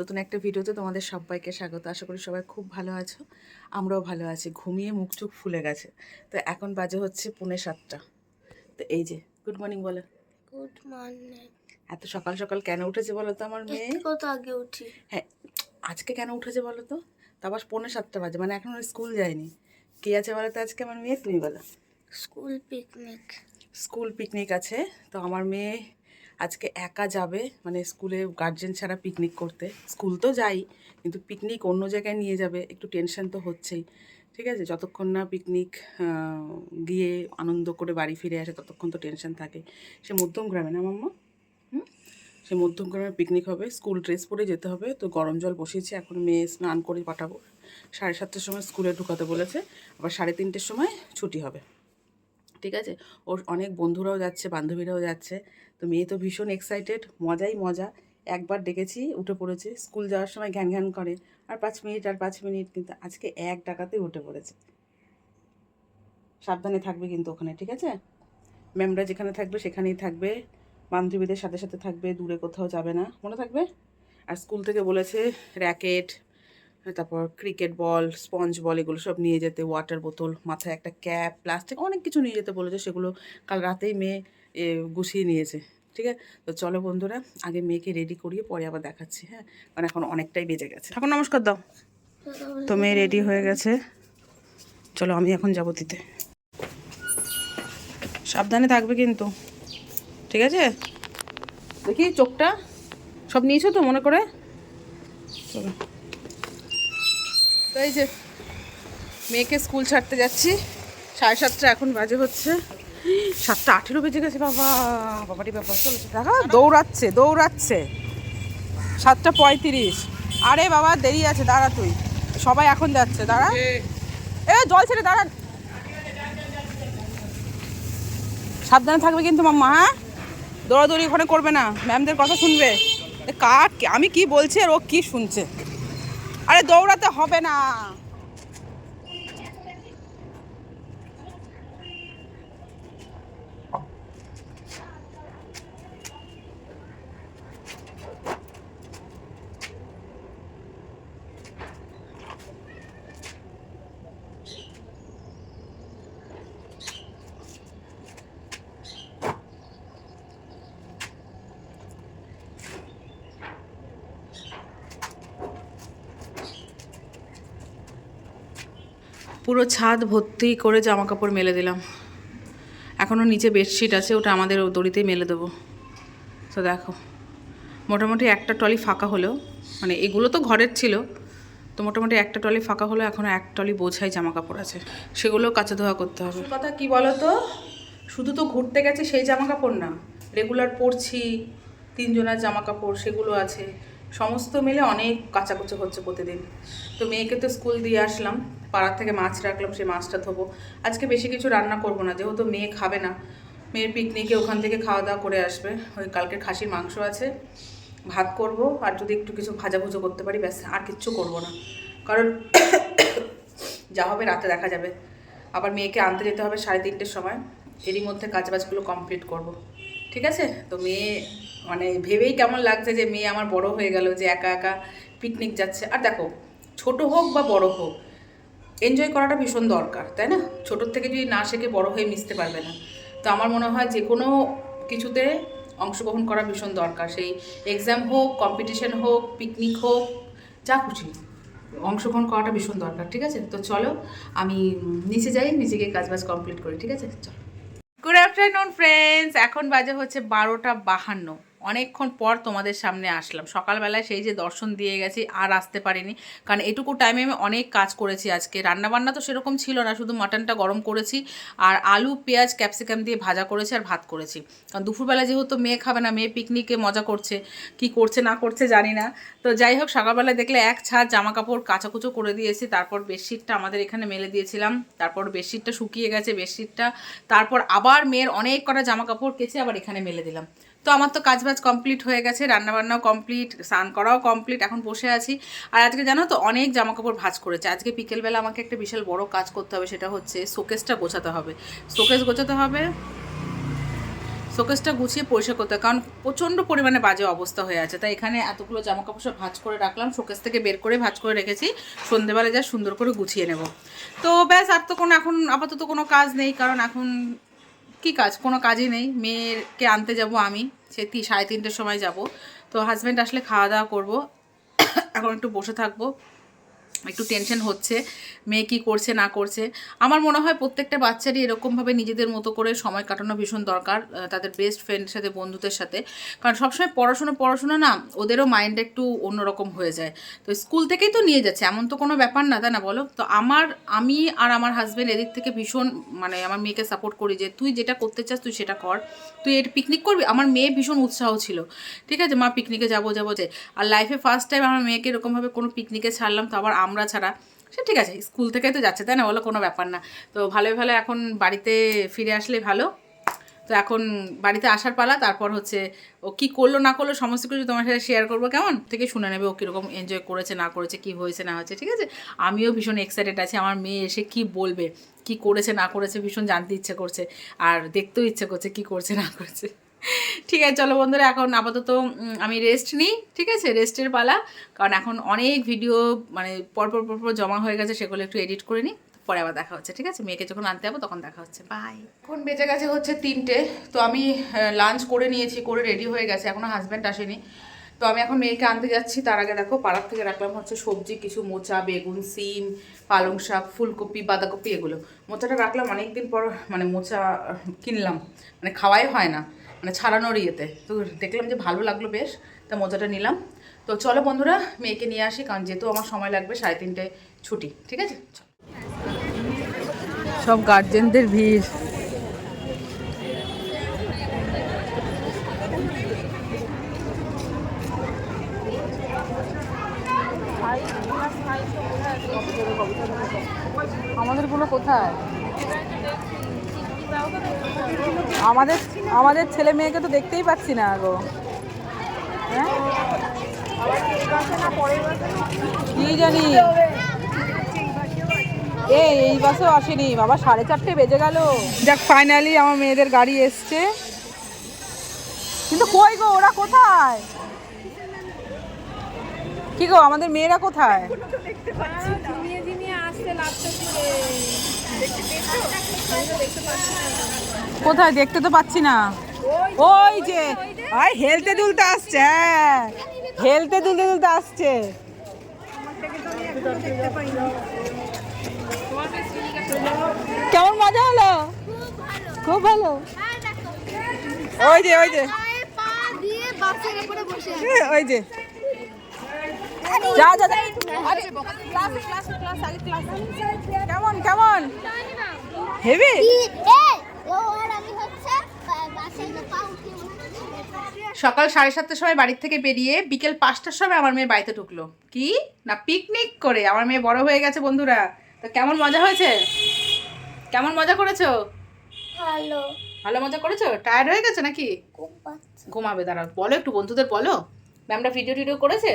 নতুন একটা ভিডিওতে তোমাদের সবাইকে স্বাগত। আশা করি সবাই খুব ভালো আছো, আমরাও ভালো আছি। ঘুমিয়ে মুখ চোখ ফুলে গেছে। তো এখন বাজে হচ্ছে 6:45। তো এই যে গুড মর্নিং বলো। Good morning. এত সকাল সকাল কেন উঠেছে বলো তো আমার মেয়ে? কত আগে উঠি? হ্যাঁ, আজকে কেন উঠেছে বলো তো? তা আবার 6:45 বাজে, মানে এখন স্কুল যায়নি। কে আছে বলো তো আজকে আমার মেয়ে? তুমি বলো। School picnic. স্কুল পিকনিক আছে। তো আমার মেয়ে আজকে একা যাবে, মানে স্কুলে গার্জেন ছাড়া পিকনিক করতে। স্কুল তো যাই, কিন্তু পিকনিক অন্য জায়গায় নিয়ে যাবে, একটু টেনশন তো হচ্ছেই। ঠিক আছে, যতক্ষণ না পিকনিক গিয়ে আনন্দ করে বাড়ি ফিরে আসে ততক্ষণ তো টেনশন থাকে। সে মধ্যম গ্রামে না মাম্মা? সে মধ্যম গ্রামে পিকনিক হবে, স্কুল ড্রেস পরে যেতে হবে। তো গরম জল বসিয়েছি, এখন মেয়ে স্নান করে পাঠাবো। 7:30টার সময় স্কুলে ঢুকাতে বলেছে, আবার 3:30টার সময় ছুটি হবে। ঠিক আছে, ওর অনেক বন্ধুরাও যাচ্ছে, বান্ধবীরাও যাচ্ছে। তো মেয়ে তো ভীষণ এক্সাইটেড, মজাই মজা। একবার ডেকেছি উঠে পড়েছে, স্কুল যাওয়ার সময় ঘ্যান ঘ্যান করে আর 5 মিনিট আর 5 মিনিট, কিন্তু আজকে এক ডাকাতেই উঠে পড়েছে। সাবধানে থাকবে কিন্তু ওখানে, ঠিক আছে? ম্যামরা যেখানে থাকবে সেখানেই থাকবে, বান্ধবীদের সাথে সাথে থাকবে, দূরে কোথাও যাবে না, মনে থাকবে। আর স্কুল থেকে বলেছে র্যাকেট, তারপর ক্রিকেট বল, স্পঞ্জ বল, এগুলো সব নিয়ে যেতে, ওয়াটার বোতল, মাথায় একটা ক্যাপ, প্লাস্টিক, অনেক কিছু নিয়ে যেতে বলেছে। সেগুলো কাল রাতেই মেয়ে গুছিয়ে নিয়েছে। ঠিক আছে, তো চলো বন্ধুরা, আগে মেয়েকে রেডি করিয়ে পরে আবার দেখাচ্ছি। হ্যাঁ, কারণ এখন অনেকটাই বেজে গেছে। ঠাকুর নমস্কার দাও। তো মেয়ে রেডি হয়ে গেছে, চলো আমি এখন যাবো দিতে। সাবধানে থাকবে কিন্তু, ঠিক আছে? দেখি চোখটা সব নিয়েছো তো মনে করে? চলো, তো এই যে মেয়েকে স্কুল ছাড়তে যাচ্ছি। 7:30 এখন বাজে হচ্ছে 7:18 বেজে গেছে। বাবা বাবারি বাবা, চলেছে দেখা, দৌড়াচ্ছে দৌড়াচ্ছে। 7:35। আরে বাবা দেরি আছে, দাঁড়া তুই। সবাই এখন যাচ্ছে, দাঁড়া। এ জল ছেড়ে দাঁড়া। সাবধানে থাকবে কিন্তু মাম্মা, হ্যাঁ? দৌড়াদৌড়ি ওখানে করবে না, ম্যামদের কথা শুনবে। আমি কি বলছি আর ও কি শুনছে। আরে দৌড়াতে হবে না। পুরো ছাদ ভর্তি করে জামা কাপড় মেলে দিলাম। এখনও নিচে বেডশিট আছে, ওটা আমাদের দড়িতেই মেলে দেবো। তো দেখো, মোটামুটি একটা ট্রলি ফাঁকা হলেও, মানে এগুলো তো ঘরের ছিল, তো মোটামুটি একটা ট্রলি ফাঁকা হলেও এখনও এক ট্রলি বোঝাই জামা কাপড় আছে, সেগুলো কাচা ধোয়া করতে হবে। কথা কি বলো তো, শুধু তো ঘুরতে গেছি সেই জামা কাপড় না, রেগুলার পরছি 3 জনের জামা কাপড়, সেগুলো আছে। সমস্ত মিলে অনেক কাচাকুচো হচ্ছে প্রতিদিন। তো মেয়েকে তো স্কুল দিয়ে আসলাম, পাড়ার থেকে মাছ রাখলাম, সেই মাছটা ধোবো। আজকে বেশি কিছু রান্না করবো না, যেহেতু মেয়ে খাবে না। মেয়ের পিকনিকে ওখান থেকে খাওয়া দাওয়া করে আসবে। ওই কালকের খাসির মাংস আছে, ভাত করব, আর যদি একটু কিছু ভাজাভুজো করতে পারি, ব্যাস, আর কিচ্ছু করব না। কারণ যা হবে রাতে দেখা যাবে। আবার মেয়েকে আনতে যেতে হবে 3:30টার সময়, এরই মধ্যে কাজবাজগুলো কমপ্লিট করব। ঠিক আছে? তো মেয়ে, মানে ভেবেই কেমন লাগছে যে মেয়ে আমার বড় হয়ে গেল, যে একা একা পিকনিক যাচ্ছে। আর দেখো, ছোট হোক বা বড় হোক, এনজয় করাটা ভীষণ দরকার, তাই না? ছোটোর থেকে যদি না শেখে বড় হয়ে মিশতে পারবে না। তো আমার মনে হয় যে কোনো কিছুতে অংশগ্রহণ করা ভীষণ দরকার। সেই এক্সাম হোক, কম্পিটিশন হোক, পিকনিক হোক, যা খুশি, অংশগ্রহণ করাটা ভীষণ দরকার। ঠিক আছে, তো চলো আমি নিচে যাই, নিচে গিয়ে কাজবাজ কমপ্লিট করি। ঠিক আছে, চলো। গুড আফটারনুন ফ্রেন্ডস, এখন বাজে হচ্ছে 12:52। অনেকক্ষণ পর তোমাদের সামনে আসলাম। সকালবেলায় সেই যে দর্শন দিয়ে গেছি, আর আসতে পারিনি, কারণ এটুকু টাইমে আমি অনেক কাজ করেছি। আজকে রান্নাবান্না তো সেরকম ছিল না, শুধু মাটনটা গরম করেছি, আর আলু পেঁয়াজ ক্যাপসিকাম দিয়ে ভাজা করেছি, আর ভাত করেছি। কারণ দুপুরবেলা যেহেতু মেয়ে খাবে না, মেয়ে পিকনিকে মজা করছে, কি করছে না করছে জানি না। তো যাই হোক, সকালবেলা দেখলে এক ছাদ জামা কাপড় কাচাকুচো করে দিয়েছি। তারপর বেডশিটটা আমাদের এখানে মেলে দিয়েছিলাম, তারপর বেডশিটটা শুকিয়ে গেছে বেডশিটটা। তারপর আবার মেয়ের অনেক কটা জামা কাপড় কেচে আবার এখানে মেলে দিলাম। তো আমার তো কাজবাজ কমপ্লিট হয়ে গেছে, রান্নাবান্নাও কমপ্লিট, স্নান করাও কমপ্লিট, এখন বসে আছি। আর আজকে জানো তো অনেক জামা কাপড় ভাঁজ করেছে। আজকে বিকেলবেলা আমাকে একটা বিশাল বড় কাজ করতে হবে, সেটা হচ্ছে শোকেসটা গোছাতে হবে। শোকেস গোছাতে হবে, শোকেসটা গুছিয়ে পরিষ্কার করতে হয়, কারণ প্রচণ্ড পরিমাণে বাজে অবস্থা হয়ে আছে। তাই এখানে এতগুলো জামা কাপড় সব ভাঁজ করে রাখলাম, শোকেস থেকে বের করে ভাঁজ করে রেখেছি, সন্ধেবেলা যা সুন্দর করে গুছিয়ে নেব। তো ব্যাস, আর তো কোনো এখন আপাতত কোনো কাজ নেই, কারণ এখন কি কাজ, কোনো কাজই নেই। মেয়েকে আনতে যাব আমি, সে 3:30টার সময় যাব। তো হাজব্যান্ড আসলে খাওয়া দাওয়া করবো, এখন একটু বসে থাকবো। একটু টেনশন হচ্ছে মেয়ে কী করছে না করছে। আমার মনে হয় প্রত্যেকটা বাচ্চারই এরকমভাবে নিজেদের মতো করে সময় কাটানো ভীষণ দরকার, তাদের বেস্ট ফ্রেন্ডের সাথে, বন্ধুদের সাথে। কারণ সবসময় পড়াশোনা না, ওদেরও মাইন্ড একটু অন্যরকম হয়ে যায়। তো স্কুল থেকেই তো নিয়ে যাচ্ছে, এমন তো কোনো ব্যাপার না, তাই না বলো? তো আমি আর আমার হাজব্যান্ড এদিক থেকে ভীষণ মানে আমার মেয়েকে সাপোর্ট করি যে তুই যেটা করতে চাস তুই সেটা কর, তুই এর পিকনিক করবি। আমার মেয়ে ভীষণ উৎসাহ ছিল, ঠিক আছে মা পিকনিকে যাবো যে। আর লাইফে ফার্স্ট টাইম আমার মেয়েকে এরকমভাবে কোনো পিকনিকে ছাড়লাম, তো আবার আমরা ছাড়া। সে ঠিক আছে, স্কুল থেকেই তো যাচ্ছে, তাই না বলো? কোনো ব্যাপার না। তো ভালোই ভালো এখন বাড়িতে ফিরে আসলে ভালো। তো এখন বাড়িতে আসার পালা, তারপর হচ্ছে ও কী করলো না করলো সমস্ত কিছু তোমার সাথে শেয়ার করবো, কেমন থেকে শুনে নেবে ও কীরকম এনজয় করেছে না করেছে, কী হয়েছে না হয়েছে, ঠিক আছে? আমিও ভীষণ এক্সাইটেড আছি, আমার মেয়ে এসে কী বলবে, কী করেছে না করেছে ভীষণ জানতে ইচ্ছে করছে, আর দেখতেও ইচ্ছে করছে কী করছে না করছে। ঠিক আছে চলো বন্ধুরা, এখন আপাতত আমি রেস্ট নিই, ঠিক আছে? রেস্টের পালা, কারণ এখন অনেক ভিডিও মানে পরপর জমা হয়ে গেছে, সেগুলো একটু এডিট করে নিই, পরে আবার দেখা হচ্ছে, ঠিক আছে? মেয়েকে যখন আনতে যাবো তখন দেখা হচ্ছে, বাই। এখন বেজে গেছে হচ্ছে 3টে, তো আমি লাঞ্চ করে নিয়েছি, করে রেডি হয়ে গেছে, এখনও হাজব্যান্ড আসেনি। তো আমি এখন মেয়েকে আনতে যাচ্ছি, তার আগে দেখো পাড়ার থেকে রাখলাম হচ্ছে সবজি কিছু, মোচা, বেগুন, সিম, পালং শাক, ফুলকপি, বাঁধাকপি, এগুলো। মোচাটা রাখলাম অনেকদিন পর, মানে মোচা কিনলাম, মানে খাওয়াই হয় না, মানে ছাড়ানোর ইয়েতে। তো দেখলাম যে ভালো লাগলো বেশ, তা মোজাটা নিলাম। তো চলো বন্ধুরা, মেয়েকে নিয়ে আসি, কারণ যেহেতু আমার সময় লাগবে, 3:30 ছুটি, ঠিক আছে? সব গার্জেনদের ভিড়। আমাদেরগুলো কোথায়? আমাদের ছেলে মেয়েকে তো দেখতেই পাচ্ছি না গো। হ্যাঁ কি জানি, এই বাসেও আসেনি বাবা, 4:30 বেজে গেল। যাক, ফাইনালি আমার মেয়েদের গাড়ি এসছে, কিন্তু কই গো, ওরা কোথায়? কি গো, আমাদের মেয়েরা কোথায়? কোথায় দেখতে তো পাচ্ছি না। ওই যে হেলতে দুলতে আসছে, হ্যাঁ হেলতে দুলতে আসছে। কেমন মজা হলো? খুব ভালো। ওই যে ওই যে যা যা যা। কেমন কেমন হেভি। সকাল 7:30টার সময় বাড়ির থেকে বেরিয়ে বিকেল 5টার সময় আমার মেয়ে বাড়িতে ঢুকলো, কি না পিকনিক করে। আমার মেয়ে বড় হয়ে গেছে বন্ধুরা। তো কেমন মজা হয়েছে? কেমন মজা করেছো? ভালো। ভালো মজা করেছো? টায়ার্ড হয়ে গেছে নাকি? ঘুমাবে, দাঁড়াও বলো একটু বন্ধুদের বলো। ম্যামরা ভিডিও করেছে,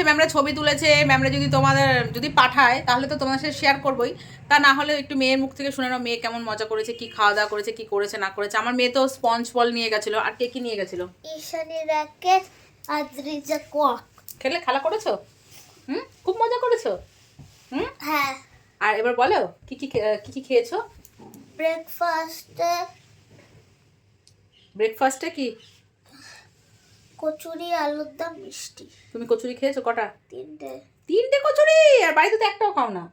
ম্যামরা ছবি তুলেছে, ম্যামরা যদি তোমাদের যদি পাঠায় তাহলে তো তোমাদের সাথে শেয়ার করবোই। তা না হলে একটু মেয়ের মুখ থেকে শুনে নাও, মেয়ে কেমন মজা করেছে, কি খাওয়া দাওয়া করেছে, কি করেছে না করেছে। আমার মেয়ে তো স্পঞ্জ বল নিয়ে গেছিলো, আর কে কি নিয়ে গেছিলো? Ishani racket, Adrija cock. খেলা করেছো? খুব মজা করেছো? হ্যাঁ। আর এবার বলো কি কি খেয়েছো? ব্রেকফাস্টে কি? কচুরি, আলুর দম, মিষ্টি। তুমি কচুরি খেয়েছো কটা? 3টে কচুরি? আর বাড়িতে তো একটাও খাও না।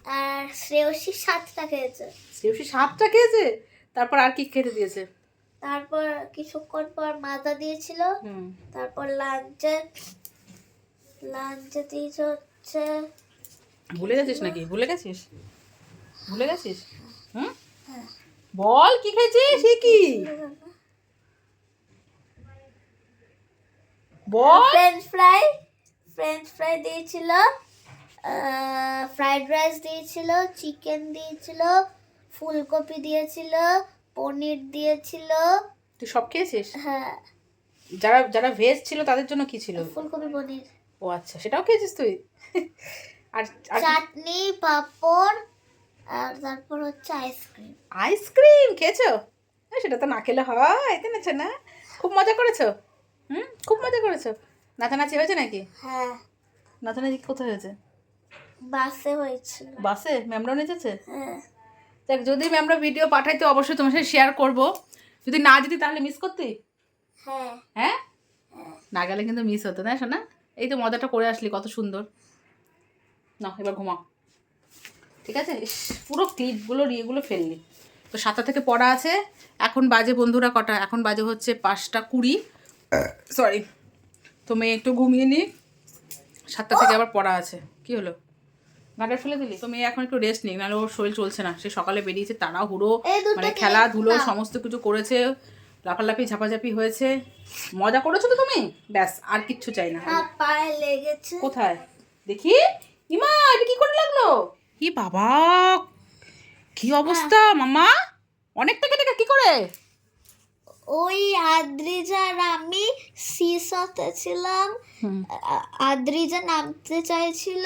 আর শ্রেয়সী 7টা খেয়েছে। শ্রেয়সী 7টা খেয়েছে? তারপর আর কি খেতে দিয়েছে? তারপর কিছুক্ষণ পর মাজা দিয়েছিল। তারপর লাঞ্চে দিয়েছে হচ্ছে। ভুলে গেছিস নাকি? ভুলে গেছিস? বল কি খেয়েছিস? সে কি বল? ফ্রেঞ্চ ফ্রাই দিয়েছিল, ফ্রাইড রাইস দিয়েছিল, চিকেন দিয়েছিল, ফুলকপি দিয়েছিল, পনির দিয়েছিল। তুই সব খেয়েছিস? হ্যাঁ। যারা ভেজ ছিল তাদের জন্য কি ছিল? ফুলকপি পনির। ও আচ্ছা, সেটাও খেয়েছিস তুই? আর চাটনি, পাঁপড়, আর তারপর হচ্ছে আইসক্রিম। আইসক্রিম খেয়েছো? সেটা তো না খেলে হয়, তাই না না? খুব মজা করেছো? খুব মজা করেছো? নাচানাচি হয়েছে নাকি? হ্যাঁ, নাচানাচি কোথায় হয়েছে? বাসে হয়েছিল। বাসে ম্যামরাও নেচেছে? হ্যাঁ, দেখ, যদি ম্যামরা ভিডিও পাঠাই তো অবশ্যই তোমার সাথে শেয়ার করবো। যদি না যেতি তাহলে মিস করতি? হ্যাঁ, হ্যাঁ, না গেলে কিন্তু মিস হতো না শোনা। এই তো মজাটা করে আসলি, কত সুন্দর। না এবার ঘুমাও, ঠিক আছে? ইস, পুরো ক্লিপগুলো ইয়েগুলো ফেললি। তো 7টা থেকে পড়া আছে। এখন বাজে বন্ধুরা কটা? এখন বাজে হচ্ছে 5টা 20। সরি, তো মেয়ে একটু ঘুমিয়ে নি। 7টা থেকে আবার পড়া আছে। কি হলো? গার্ডার ফেলে দিলি? তো মেয়ে এখন একটু রেস্ট নিক, নাহলে ওর শরীর চলছে না। সে সকালে বেরিয়েছে, তাড়াহুড়ো, এই দুটো মানে নিয়ে খেলাধুলো নাও। সমস্ত কিছু করেছে, লাফালাফি ঝাপাঝাপি হয়েছে। মজা করেছো তো তুমি, ব্যাস আর কিচ্ছু চাই না। পায়ে লেগেছে। কোথায় দেখি? ইমা, এটা কি করে লাগলো? কি বাবা, কি অবস্থা মামা! অনেকটা কেটে কি করে? ওই আদ্রিজার আমি সিসতে ছিলাম, আদ্রিজা নামতে চাইছিল,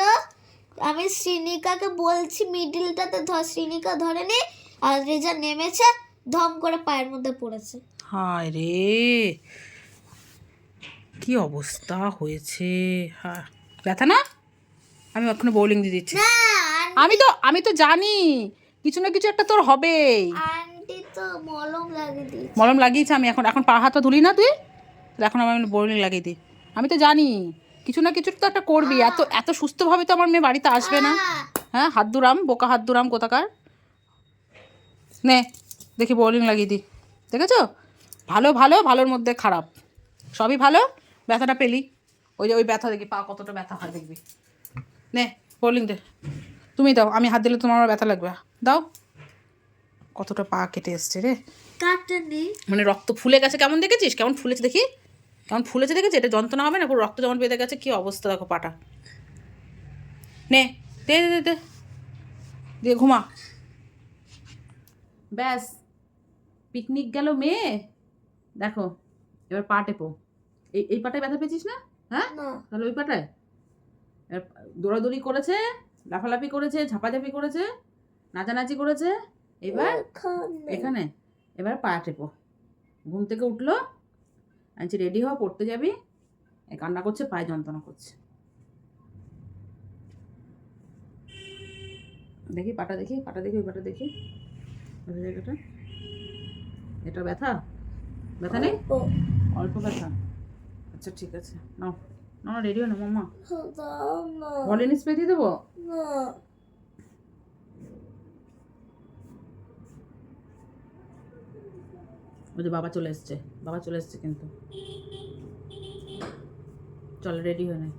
আমি শ্রীনিকাকে বলছি মিডিলটাতে ধর, শ্রীনিকা ধরেনি, আদ্রিজা নেমেছে, ধম করে পায়ের মধ্যে পড়েছে। হায় রে, কি অবস্থা হয়েছে! হ্যাঁ, ব্যথা না? আমি এখনো বোলিং দিয়ে দিচ্ছি। না, আমি তো জানি কিছু না কিছু একটা তোর হবেই। আন্টি তো মলম লাগিয়ে দিয়েছে। মলম লাগিয়েছে, আমি এখন এখন পা হাতটা ধুলি না তুই? তাহলে এখন আমি বোলিং লাগিয়ে দিই। আমি তো জানি কিছু না কিছু তো একটা করবি। এত এত সুস্থভাবে তো আমার মেয়ে বাড়িতে আসবে না। হ্যাঁ, হাত দুরাম, বোকা হাত দুরাম কোথাকার। নে দেখি বোলিং লাগিয়ে দিই। দেখেছো? ভালো ভালো, ভালোর মধ্যে খারাপ, সবই ভালো। ব্যথাটা পেলি, ওই যে ওই ব্যথা দেখি, পা কতটা ব্যথা হয় দেখবি। নে বোলিং দে, তুমি দাও, আমি হাত দিলে তোমার ব্যথা লাগবে। দাও। কতটা পা কেটে এসছে রে, কাটেনি। মানে রক্ত ফুলে গেছে। কেমন দেখেছিস? কেমন ফুলেছে দেখি, কেমন ফুলেছে দেখেছি? এটা যন্ত্রণা হবে না? পুরো রক্ত যেমন বেঁধে গেছে, কি অবস্থা দেখো পাটা। নে, দে দে দে, দিয়ে ঘুমা। ব্যাস, পিকনিক গেল মেয়ে। দেখো, এবার পা টেপো। এই পাটায় ব্যথা পেয়েছিস না? হ্যাঁ, তাহলে ওই পাটায় এবার দৌড়াদৌড়ি করেছে, লাফালাফি করেছে, ঝাপাঝাপি করেছে, নাচানাচি করেছে। এবার এখানে, এবার পা টেপো। ঘুম থেকে উঠলো, আনছি রেডি হওয়া, পড়তে যাবি, এই কান্না করছে, পায়ে যন্ত্রণা করছে। দেখি পাটা, দেখি পাটা, দেখি ওই পাটা, দেখি ব্যথা জায়গাটা। এটা ব্যথা? ব্যথা নেই? অল্প ব্যথা? আচ্ছা ঠিক আছে, নাও নাও, রেডি হো না মাম্মা। ভলিনি স্প্রে দিয়ে দেবো? ওই যে বাবা চলে এসছে, বাবা চলে এসছে কিন্তু। চল রেডি হয়ে নে।